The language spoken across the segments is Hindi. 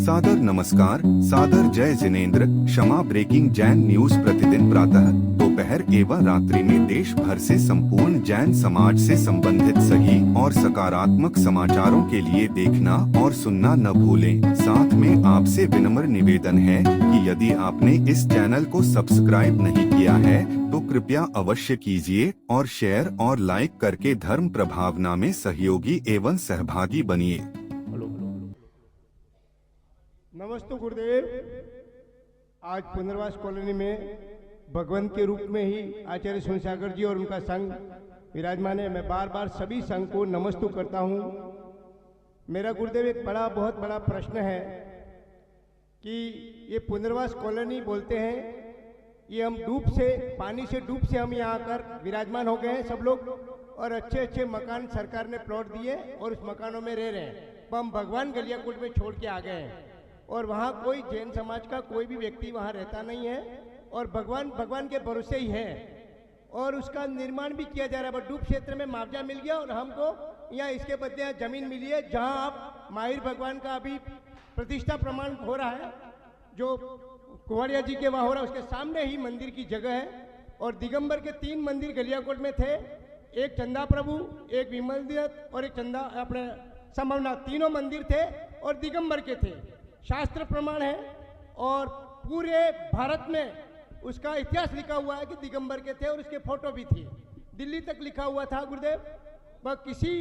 सादर नमस्कार, सादर जय जिनेंद्र। क्षमा ब्रेकिंग जैन न्यूज प्रतिदिन प्रातः दोपहर एवं रात्रि में देश भर से संपूर्ण जैन समाज से संबंधित सही और सकारात्मक समाचारों के लिए देखना और सुनना न भूलें। साथ में आपसे विनम्र निवेदन है कि यदि आपने इस चैनल को सब्सक्राइब नहीं किया है तो कृपया अवश्य कीजिए और शेयर और लाइक करके धर्म प्रभावना में सहयोगी एवं सहभागी बनिए। नमस्ते गुरुदेव। आज पुनर्वास कॉलोनी में भगवंत के रूप में ही आचार्य सोनसागर जी और उनका संघ विराजमान है। मैं बार बार सभी संघ को नमस्तु करता हूं। मेरा गुरुदेव एक बहुत बड़ा प्रश्न है कि ये पुनर्वास कॉलोनी बोलते हैं, ये हम पानी से डूब से हम यहाँ आकर विराजमान हो गए हैं सब लोग, और अच्छे मकान सरकार ने प्लॉट दिए और उस मकानों में रह रहे हैं। हम भगवान गलियाकोट में छोड़ के आ गए हैं और वहाँ कोई जैन समाज का कोई भी व्यक्ति वहाँ रहता नहीं है और भगवान के भरोसे ही है और उसका निर्माण भी किया जा रहा है। डूब क्षेत्र में मुआवजा मिल गया और हमको यहाँ इसके बदले यहाँ जमीन मिली है जहाँ आप माहिर भगवान का अभी प्रतिष्ठा प्रमाण हो रहा है, जो कुंवरिया जी के वहाँ हो रहा है, उसके सामने ही मंदिर की जगह है। और दिगंबर के 3 मंदिर गलियाकोट में थे, एक चंदा प्रभु, एक विमल दत्त और एक चंदा अपने संभवनाथ, तीनों मंदिर थे और दिगंबर के थे। शास्त्र प्रमाण है और पूरे भारत में उसका इतिहास लिखा हुआ है कि दिगंबर के थे और उसके फोटो भी थी। दिल्ली तक लिखा हुआ था गुरुदेव। वह किसी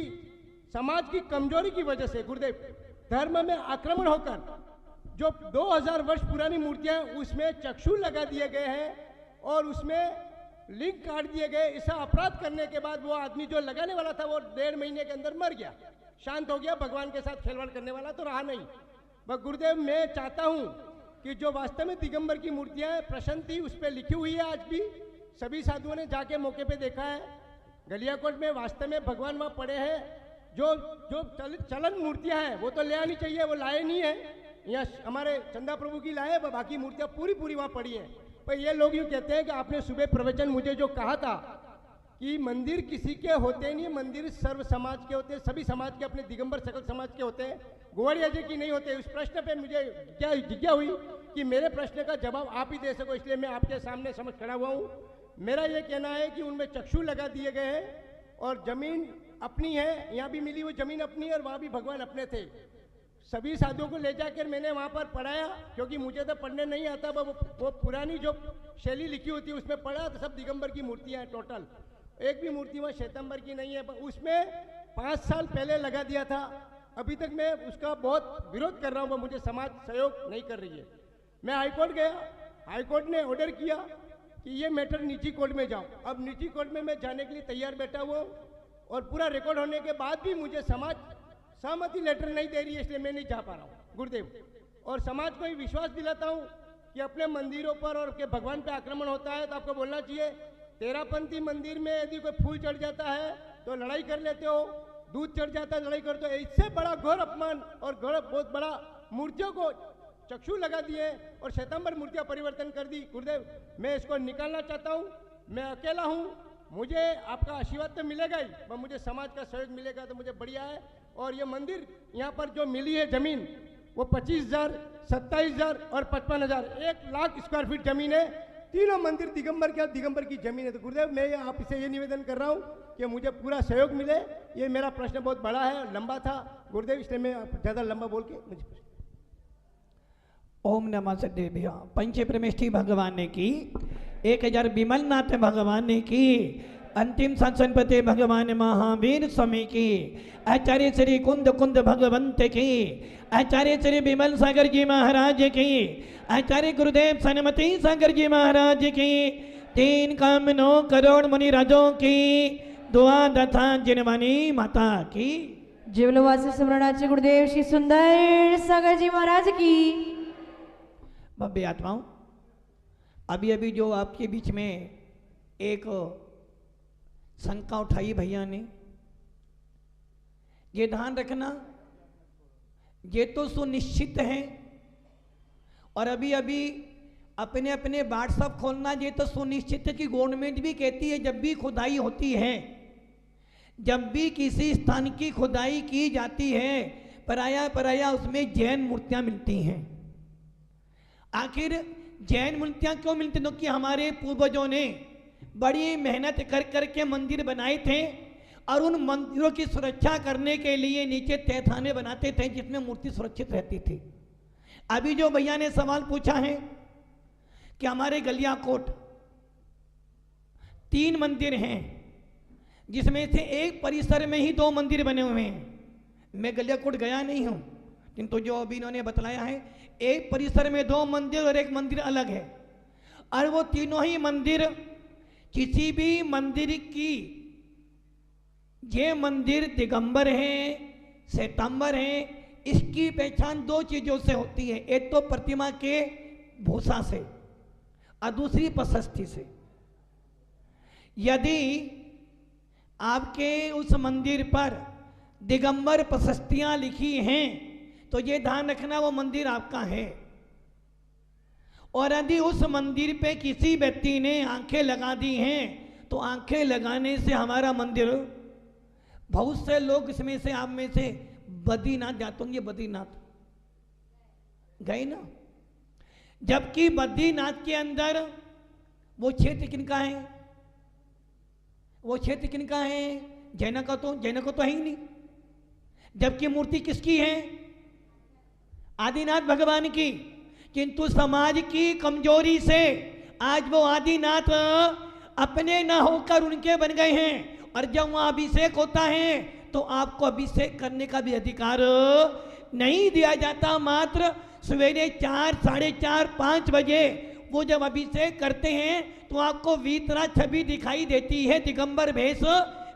समाज की कमजोरी की वजह से गुरुदेव धर्म में आक्रमण होकर जो 2000 वर्ष पुरानी मूर्तियां उसमें चक्षु लगा दिए गए हैं और उसमें लिंक काट दिए गए। ऐसा अपराध करने के बाद वो आदमी जो लगाने वाला था वो 1.5 महीने के अंदर मर गया, शांत हो गया। भगवान के साथ खिलवाड़ करने वाला तो रहा नहीं। बस गुरुदेव मैं चाहता हूं कि जो वास्तव में दिगंबर की मूर्तियां हैं, प्रशांति उस पर लिखी हुई है। आज भी सभी साधुओं ने जाके मौके पे देखा है, गलियाकोट में वास्तव में भगवान वहाँ पड़े हैं। जो चलन मूर्तियां हैं वो तो ले आनी चाहिए, वो लाए नहीं है। यहाँ हमारे चंदा प्रभु की लाए, बाकी मूर्तियां पूरी वहाँ पड़ी है। पर ये लोग यूँ कहते हैं कि आपने सुबह प्रवचन मुझे जो कहा था कि मंदिर किसी के होते नहीं, मंदिर सर्व समाज के होते हैं, सभी समाज के, अपने दिगंबर सकल समाज के होते हैं, गोवड़िया जी की नहीं होते। उस प्रश्न पे मुझे क्या जिज्ञासा हुई कि मेरे प्रश्न का जवाब आप ही दे सको, इसलिए मैं आपके सामने समझ खड़ा हुआ हूँ। मेरा ये कहना है कि उनमें चक्षु लगा दिए गए हैं और जमीन अपनी है, यहाँ भी मिली हुई जमीन अपनी है और वहाँ भी भगवान अपने थे। सभी साधुओं को ले जाकर मैंने वहाँ पर पढ़ाया, क्योंकि मुझे तो पढ़ने नहीं आता। वो पुरानी जो शैली लिखी होती है उसमें पढ़ा तो सब दिगंबर की मूर्तियाँ हैं टोटल। एक भी मूर्ति वहाँ श्वेतंबर की नहीं है। उसमें 5 साल पहले लगा दिया था, अभी तक मैं उसका बहुत विरोध कर रहा हूँ, मुझे समाज सहयोग नहीं कर रही है। मैं हाईकोर्ट गया, हाईकोर्ट ने ऑर्डर किया कि ये मैटर निजी कोर्ट में जाओ। अब निजी कोर्ट में मैं जाने के लिए तैयार बैठा हुआ हूँ और पूरा रिकॉर्ड होने के बाद भी मुझे समाज सहमति लेटर नहीं दे रही है, इसलिए मैं नहीं जा पा रहा हूँ गुरुदेव। और समाज को ही विश्वास दिलाता हूँ कि अपने मंदिरों पर और के भगवान पे आक्रमण होता है तो आपको बोलना चाहिए। तेरापंथी मंदिर में यदि कोई फूल चढ़ जाता है तो लड़ाई कर लेते हो, दूध चढ़ जाता है लड़ाई करते हो। इससे बड़ा घोर अपमान और घोर बहुत बड़ा मूर्तियों को चक्षु लगा दिए और श्वेतंबर मूर्तियां परिवर्तन कर दी। गुरुदेव मैं इसको निकालना चाहता हूं। मैं अकेला हूं, मुझे आपका आशीर्वाद तो मिलेगा ही, पर मुझे समाज का सहयोग मिलेगा तो मुझे बढ़िया है। और ये मंदिर यहाँ पर जो मिली है जमीन वो 25,000, 27,000 और 55,000, 1 लाख स्क्वायर फीट जमीन है। तीनों मंदिर दिगंबर की जमीन है। तो गुरुदेव मैं आपसे ये निवेदन कर रहा हूँ कि मुझे पूरा सहयोग मिले। ये मेरा प्रश्न बहुत बड़ा है, लंबा था गुरुदेव, इसलिए मैं ज़्यादा लंबा बोल के मुझे। ओम नमः सदेभ्य। पंच परमेष्ठी भगवान ने की, 1000 विमलनाथ भगवान ने की, अंतिम संसनपति भगवान महावीर स्वामी की, आचार्य श्री कुंद भगवंत की, आचार्य श्री विमल सागर जी महाराज की, आचार्य गुरुदेव सनमती सागर जी महाराज की, 3 काम 9 करोड़ मुनि राजों की दुआ तथा जिनवानी माता की। जीवलवासी स्मरणाचे गुरुदेव श्री सुंदर सागर जी महाराज की। भव्य आत्माओं, अभी जो आपके बीच में एक शंका उठाई भैया ने, ये ध्यान रखना, ये तो सुनिश्चित है और अभी अपने अपने व्हाट्सअप खोलना, ये तो सुनिश्चित है कि गवर्नमेंट भी कहती है जब भी खुदाई होती है, जब भी किसी स्थान की खुदाई की जाती है, पराया पराया उसमें जैन मूर्तियां मिलती हैं। आखिर जैन मूर्तियां क्यों मिलती? क्योंकि हमारे पूर्वजों ने बड़ी मेहनत कर करके मंदिर बनाए थे और उन मंदिरों की सुरक्षा करने के लिए नीचे तहखाने बनाते थे जिसमें मूर्ति सुरक्षित रहती थी। अभी जो भैया ने सवाल पूछा है कि हमारे गलियाकोट 3 मंदिर हैं, जिसमें से एक परिसर में ही 2 मंदिर बने हुए हैं। मैं गलियाकोट गया नहीं हूं, किंतु जो अभी इन्होंने बतलाया है, एक परिसर में 2 मंदिर और एक मंदिर अलग है। और वो तीनों ही मंदिर किसी भी मंदिर की, ये मंदिर दिगंबर हैं, श्वेतांबर हैं, इसकी पहचान 2 चीजों से होती है। एक तो प्रतिमा के भूसा से और दूसरी प्रशस्ति से। यदि आपके उस मंदिर पर दिगंबर प्रशस्तियां लिखी हैं तो ये ध्यान रखना वो मंदिर आपका है। और यदि उस मंदिर पे किसी व्यक्ति ने आंखें लगा दी हैं तो आंखें लगाने से हमारा मंदिर, बहुत से लोग इसमें से, आप में से बद्रीनाथ जाते होंगे, बद्रीनाथ गए ना, जबकि बद्रीनाथ के अंदर वो क्षेत्र किनका है? वो क्षेत्र किनका है? जैन को तो है ही नहीं। जबकि मूर्ति किसकी है? आदिनाथ भगवान की। किंतु समाज की कमजोरी से आज वो आदिनाथ अपने ना होकर उनके बन गए हैं। और जब वहां अभिषेक होता है तो आपको अभिषेक करने का भी अधिकार नहीं दिया जाता। मात्र सवेरे 4, 4:30, 5 बजे वो जब अभिषेक करते हैं तो आपको वीतरा छवि दिखाई देती है, दिगंबर भेष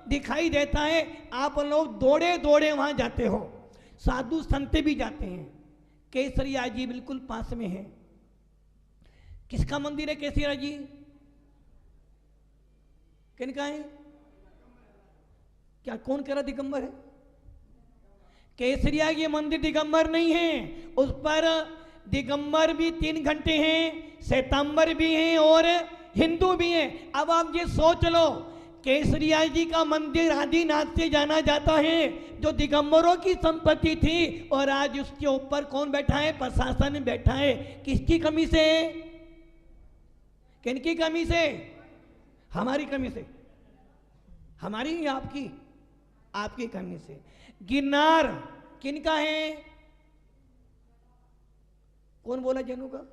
दिखाई देता है। आप लोग दौड़े दौड़े वहां जाते हो, साधु संत भी जाते हैं। केसरिया जी बिल्कुल पास में है। किसका मंदिर है केसरिया जी? किनका है? क्या कौन कह रहा दिगंबर है? केसरिया ये मंदिर दिगंबर नहीं है। उस पर दिगंबर भी 3 घंटे हैं, श्वेतांबर भी हैं और हिंदू भी हैं। अब आप ये सोच लो, केसरिया जी का मंदिर आदिनाथ से जाना जाता है जो दिगंबरों की संपत्ति थी, और आज उसके ऊपर कौन बैठा है? प्रशासन बैठा है। किसकी कमी से? किनकी कमी से? हमारी कमी से। हमारी या आपकी? आपकी कमी से। गिरनार किनका है? कौन बोला जैनों का?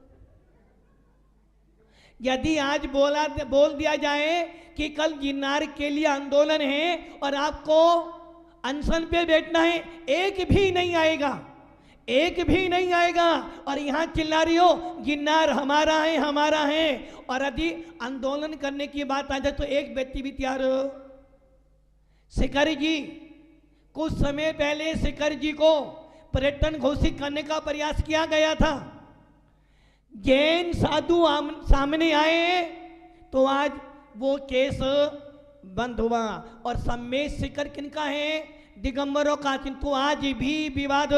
यदि आज बोल दिया जाए कि कल गिरनार के लिए आंदोलन है और आपको अनशन पे बैठना है, एक भी नहीं आएगा, एक भी नहीं आएगा। और यहां चिल्ला रही हो गिरनार हमारा है, हमारा है। और यदि आंदोलन करने की बात आ जाए तो एक व्यक्ति भी तैयार हो। शिखर जी, कुछ समय पहले शिखर जी को पर्यटन घोषित करने का प्रयास किया गया था। जैन साधु सामने आए तो आज वो केस बंद हुआ। और सम्मेद शिखर किनका है? दिगंबरों का। किंतु आज भी विवाद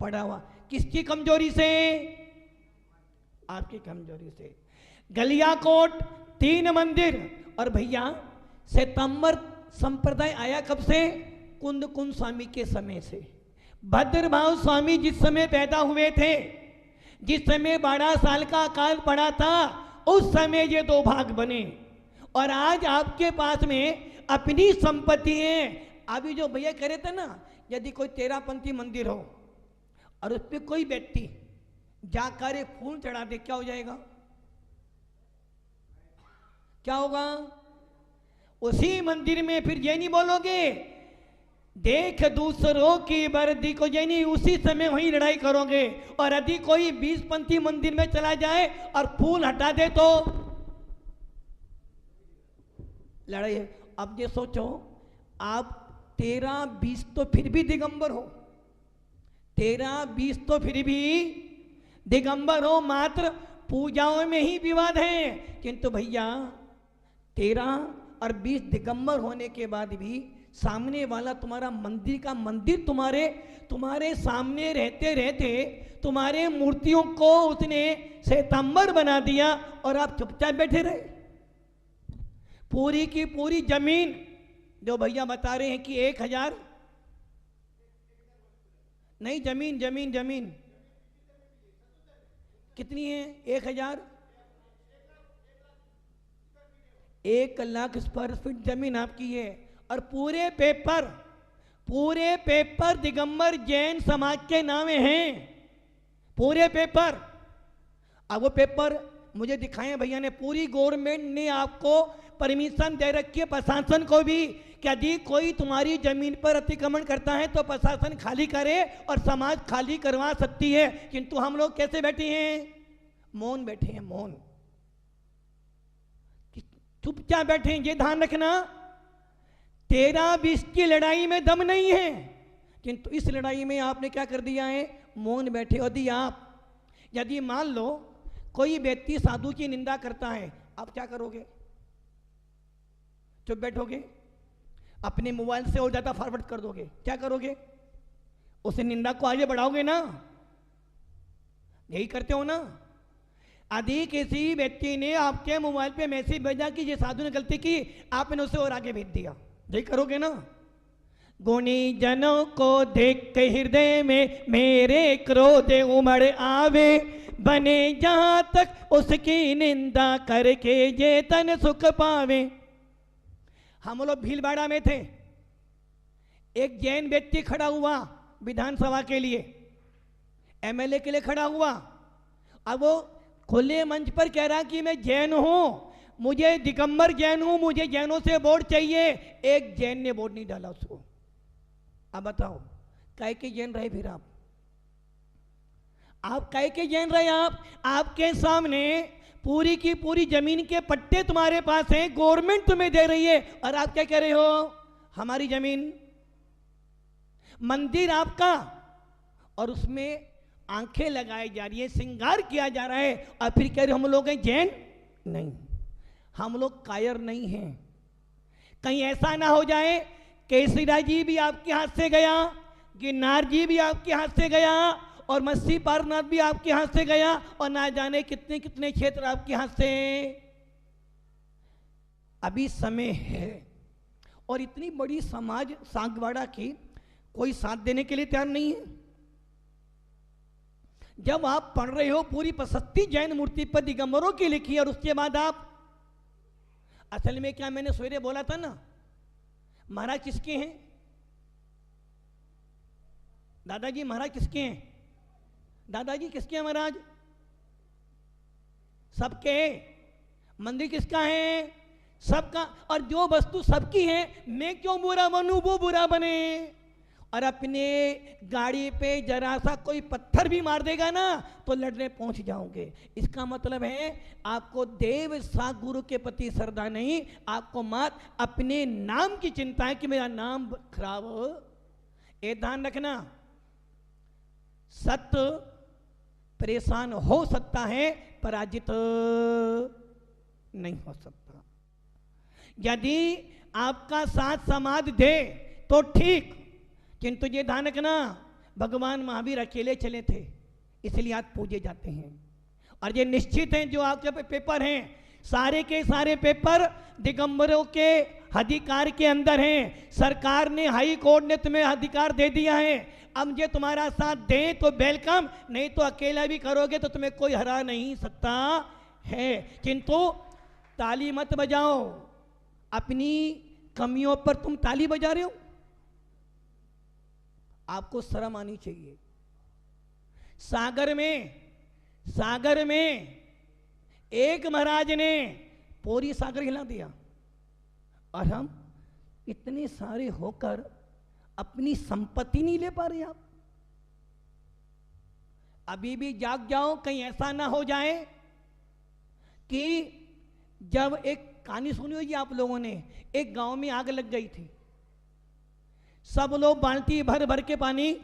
पड़ा हुआ। किसकी कमजोरी से? आपकी कमजोरी से। गलियाकोट 3 मंदिर। और भैया श्वेतांबर संप्रदाय आया कब से? कुंद स्वामी के समय से। भद्रभाव स्वामी जिस समय पैदा हुए थे, जिस समय 12 साल का काल पड़ा था, उस समय ये 2 भाग बने। और आज आपके पास में अपनी संपत्ति है। अभी जो भैया कह रहे थे ना, यदि कोई तेरापंथी मंदिर हो और उस पर कोई व्यक्ति जाकर एक फूल चढ़ा दे, क्या हो जाएगा? क्या होगा? उसी मंदिर में फिर ये नहीं बोलोगे देख दूसरों की वर्दी को, ये नहीं, उसी समय वही लड़ाई करोगे। और यदि कोई 20पंथी मंदिर में चला जाए और फूल हटा दे तो लड़ाई है। अब ये सोचो, आप 13-20 तो फिर भी दिगंबर हो, 13-20 तो फिर भी दिगंबर हो, मात्र पूजाओं में ही विवाद है। किंतु भैया 13 और 20 दिगंबर होने के बाद भी सामने वाला तुम्हारा मंदिर का मंदिर तुम्हारे सामने रहते रहते तुम्हारे मूर्तियों को उसने श्वेतांबर बना दिया और आप चुपचाप बैठे रहे। पूरी की पूरी जमीन जो भैया बता रहे हैं कि नहीं, जमीन जमीन जमीन कितनी है? 1000, 1,00,000 स्क्वायर फीट जमीन आपकी है। और पूरे पेपर दिगंबर जैन समाज के नामे हैं, पूरे पेपर। अब वो पेपर मुझे दिखाएं भैया ने। पूरी गवर्नमेंट ने आपको परमिशन दे रखी है, प्रशासन को भी, कि यदि कोई तुम्हारी जमीन पर अतिक्रमण करता है तो प्रशासन खाली करे और समाज खाली करवा सकती है। किंतु हम लोग कैसे बैठे हैं? मौन बैठे हैं, मौन, चुपचाप बैठे हैं। ये ध्यान रखना, 13-20 की लड़ाई में दम नहीं है, किंतु इस लड़ाई में आपने क्या कर दिया है? मौन बैठे हो। यदि मान लो कोई व्यक्ति साधु की निंदा करता है, आप क्या करोगे? चुप बैठोगे? अपने मोबाइल से और ज्यादा फॉरवर्ड कर दोगे? क्या करोगे? उस निंदा को आगे बढ़ाओगे ना? यही करते हो ना? यदि किसी व्यक्ति ने आपके मोबाइल पे मैसेज भेजा कि ये साधु ने गलती की, आपने उसे और आगे भेज दिया, यही करोगे ना? गुणी जनों को देख के हृदय में मेरे क्रोध उमड़ आवे, बने जहां तक उसकी निंदा करके ये तन सुख पावे। हम लोग भीलवाड़ा में थे, एक जैन व्यक्ति खड़ा हुआ विधानसभा के लिए, एमएलए के लिए खड़ा हुआ। अब वो खुले मंच पर कह रहा कि मैं जैन हूं, मुझे दिगंबर जैन हूं, मुझे जैनों से वोट चाहिए। एक जैन ने वोट नहीं डाला उसको। अब बताओ काहे के जैन रहे? फिर आप काहे के जैन रहे? आपके सामने पूरी की पूरी जमीन के पट्टे तुम्हारे पास हैं, गवर्नमेंट तुम्हें दे रही है, और आप क्या कह रहे हो? हमारी जमीन, मंदिर आपका, और उसमें आंखें लगाई जा रही है, श्रृंगार किया जा रहा है, और फिर कह रहे हम लोग हैं जैन? नहीं, हम लोग कायर नहीं हैं। कहीं ऐसा ना हो जाए केसरीराज जी भी आपके हाथ से गया, गिरनार जी भी आपके हाथ से गया, और मस्सी पारनाथ भी आपके हाथ से गया, और ना जाने कितने कितने क्षेत्र आपके हाथ से। अभी समय है, और इतनी बड़ी समाज सांगवाड़ा की कोई साथ देने के लिए तैयार नहीं है। जब आप पढ़ रहे हो पूरी प्रशस्ति जैन मूर्ति पर दिगंबरों की लिखी, और उसके बाद आप, असल में क्या मैंने सवेरे बोला था ना, महाराज किसके हैं? दादाजी महाराज किसके हैं? दादाजी किसके हैं महाराज? सबके। मंदिर किसका है? सबका। और जो वस्तु सबकी है, मैं क्यों बुरा बनूं, वो बुरा बने? और अपने गाड़ी पे जरा सा कोई पत्थर भी मार देगा ना तो लड़ने पहुंच जाओगे। इसका मतलब है आपको देव सा गुरु के प्रति श्रद्धा नहीं, आपको मात अपने नाम की चिंता है कि मेरा नाम खराब हो। ये ध्यान रखना, सत्य परेशान हो सकता है, पराजित नहीं हो सकता। यदि आपका साथ समाज दे तो ठीक, किंतु ये ध्यान रखना, भगवान महावीर अकेले चले थे, इसलिए आज पूजे जाते हैं। और ये निश्चित है जो आपके पेपर हैं, सारे के सारे पेपर दिगंबरों के अधिकार के अंदर हैं। सरकार ने, हाई कोर्ट ने तुम्हें अधिकार दे दिया है। अब ये तुम्हारा साथ दे तो वेलकम, नहीं तो अकेला भी करोगे तो तुम्हें कोई हरा नहीं सकता है। किंतु ताली मत बजाओ, अपनी कमियों पर तुम ताली बजा रहे हो, आपको शर्म आनी चाहिए। सागर में एक महाराज ने पूरी सागर हिला दिया, और हम इतने सारे होकर अपनी संपत्ति नहीं ले पा रहे। आप अभी भी जाग जाओ, कहीं ऐसा ना हो जाए कि जब एक कहानी सुनी होगी आप लोगों ने, एक गांव में आग लग गई थी, सब लोग बाल्टी भर भर के पानी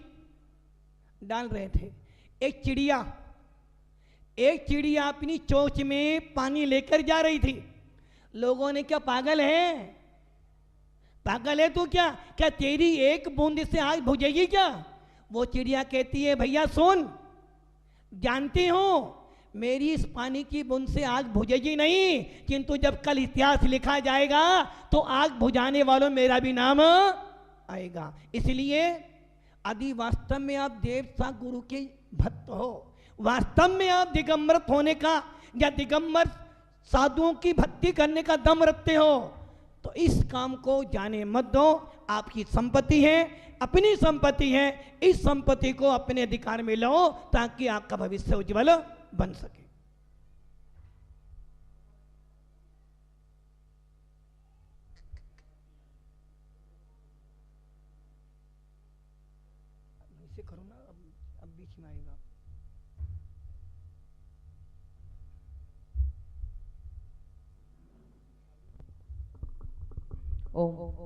डाल रहे थे। एक चिड़िया अपनी चोंच में पानी लेकर जा रही थी। लोगों ने, क्या पागल है तू? क्या तेरी एक बूंद से आग बुझेगी क्या? वो चिड़िया कहती है, भैया सुन, जानती हूं मेरी इस पानी की बूंद से आग बुझेगी नहीं, किंतु जब कल इतिहास लिखा जाएगा तो आग बुझाने वालों मेरा भी नाम आएगा। इसलिए यदि वास्तव में आप देवता गुरु के भक्त हो, वास्तव में आप दिगंबर होने का या दिगंबर साधुओं की भक्ति करने का दम रखते हो, तो इस काम को जाने मत दो। आपकी संपत्ति है, अपनी संपत्ति है, इस संपत्ति को अपने अधिकार में लो ताकि आपका भविष्य उज्जवल बन सके। इसे करो ना, अब बीच में आएगा। ओम।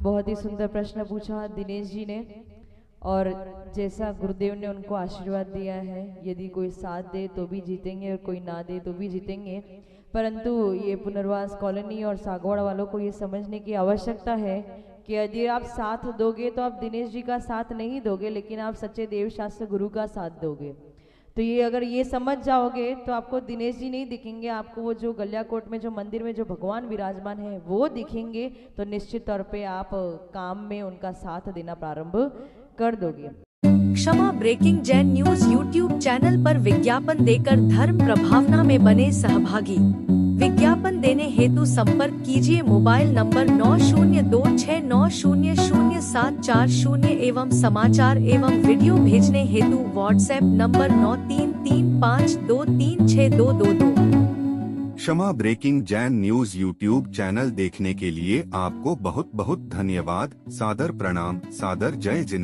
बहुत ही सुंदर प्रश्न पूछा दिनेश जी ने, और जैसा गुरुदेव ने उनको आशीर्वाद दिया है, यदि कोई साथ दे तो भी जीतेंगे और कोई ना दे तो भी जीतेंगे। परंतु ये पुनर्वास कॉलोनी और सागवाड़ा वालों को ये समझने की आवश्यकता है कि यदि आप साथ दोगे तो आप दिनेश जी का साथ नहीं दोगे, लेकिन आप सच्चे देवशास्त्र गुरु का साथ दोगे। तो ये अगर ये समझ जाओगे तो आपको दिनेश जी नहीं दिखेंगे, आपको वो जो गलियाकोट में जो मंदिर में जो भगवान विराजमान है वो दिखेंगे। तो निश्चित तौर पे आप काम में उनका साथ देना प्रारंभ कर दोगे। Kshama breaking Jain news YouTube channel पर विज्ञापन देकर धर्म प्रभावना में बने सहभागी। विज्ञापन देने हेतु संपर्क कीजिए मोबाइल नंबर 9026900740 एवं समाचार एवं वीडियो भेजने हेतु WhatsApp number 9335236222। Kshama breaking Jain news YouTube channel देखने के लिए आपको बहुत बहुत धन्यवाद। सादर प्रणाम, सादर जय जिनेंद्र।